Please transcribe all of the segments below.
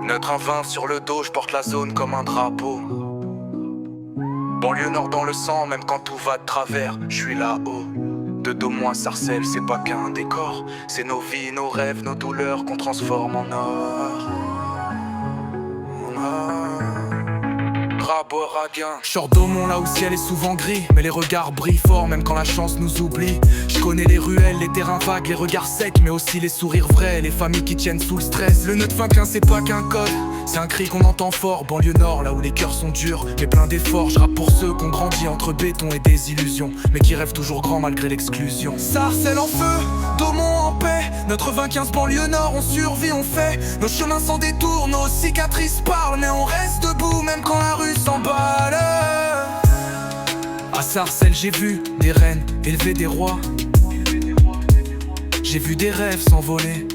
Neutre à 20 sur le dos, je porte la zone comme un drapeau. Banlieue nord dans le sang, même quand tout va de travers, je suis là-haut. De Daumont à Sarcelles, c'est pas qu'un décor. C'est nos vies, nos rêves, nos douleurs qu'on transforme en or. Rabot Raguin. J'sors d'Aumont là où le ciel est souvent gris, mais les regards brillent fort même quand la chance nous oublie. Je connais les ruelles, les terrains vagues, les regards secs, mais aussi les sourires vrais, les familles qui tiennent sous le stress. Le 9-15 c'est pas qu'un code, c'est un cri qu'on entend fort. Banlieue nord là où les cœurs sont durs, mais plein d'efforts. Je rappe pour ceux qu'on grandit entre béton et désillusion, mais qui rêvent toujours grand malgré l'exclusion. Sarcelles en feu, Daumont en paix. Notre 20-15 banlieue nord, on survit, on fait nos chemins sans détour, nos cicatrices parlent, mais on reste debout même quand la rue s'emballe. À Sarcelles j'ai vu des reines élever des rois. J'ai vu des rêves s'envoler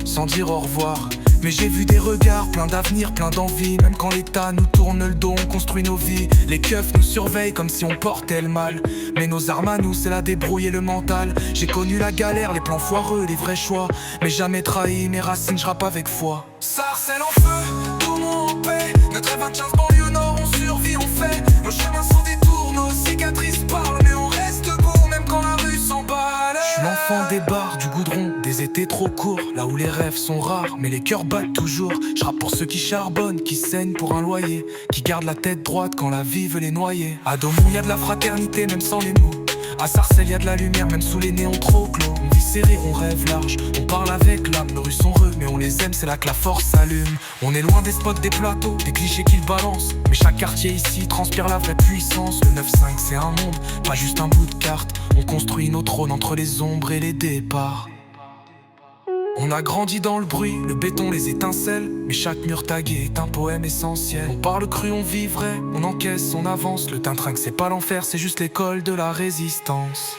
sans dire au revoir. Mais j'ai vu des regards pleins d'avenir, plein d'envie. Même quand l'État nous tourne le dos, on construit nos vies. Les keufs nous surveillent comme si on portait le mal, mais nos armes à nous c'est la débrouille et le mental. J'ai connu la galère, les plans foireux, les vrais choix, mais jamais trahi mes racines, je rappe avec foi. Sarcelles en feu, Daumont en paix. Notre 25 banlieue nord, on survit, on fait nos chemins sans détour, nos cicatrices parlent, mais on reste debout même quand la rue s'emballe. Je suis l'enfant des bars, du goudron, des étés trop courts, là où les rêves sont rares, mais les cœurs battent toujours. Je rappe pour ceux qui charbonnent, qui saignent pour un loyer, qui gardent la tête droite quand la vie veut les noyer. À Daumont y'a de la fraternité même sans les mots. À Sarcelles y'a de la lumière même sous les néons trop clos. On vit serré, on rêve large, on parle avec l'âme. Nos rues sont rues mais on les aime, c'est là que la force s'allume. On est loin des spots, des plateaux, des clichés qu'ils balancent, mais chaque quartier ici transpire la vraie puissance. Le 9-5 c'est un monde, pas juste un bout de carte. On construit nos trônes entre les ombres et les départs. On a grandi dans le bruit, le béton, les étincelles, mais chaque mur tagué est un poème essentiel. On parle cru, on vit vrai, on encaisse, on avance. Le train-train c'est pas l'enfer, c'est juste l'école de la résistance.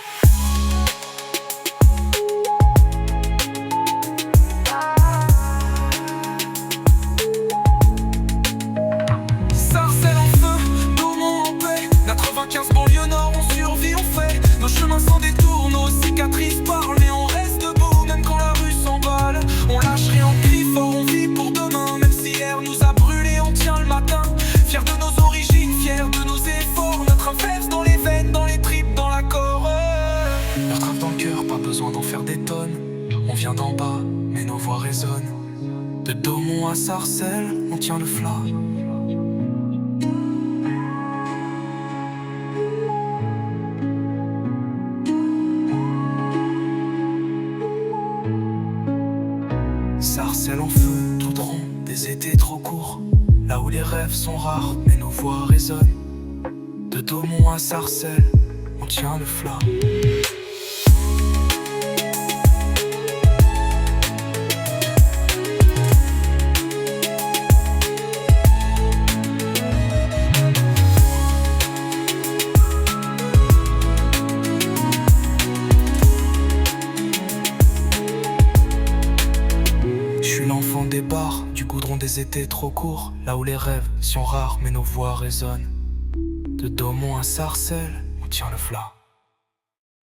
Sarcelles en feu, Daumont en paix. 95 banlieue nord, on survit, on fait nos chemins sans détour, nos cicatrices parlent, mais on reste debout même quand la rue s'emballe. On lâche rien, on crie fort, on vit pour demain. Même si hier nous a brûlé, on tient le matin. Fiers de nos origines, fiers de nos efforts. Notre inverse dans les veines, dans les tripes, dans la corde. Leur trave dans le cœur, pas besoin d'en faire des tonnes. On vient d'en bas, mais nos voix résonnent. De Daumont à Sarcelles, on tient le flas. Sarcelles en feu, tout rond, des étés trop courts, là où les rêves sont rares, mais nos voix résonnent. De Daumont à Sarcelles, on tient le flas. L'enfant des bars, du goudron des étés trop courts, là où les rêves sont rares mais nos voix résonnent. De Daumont à Sarcelles, on tient le flas.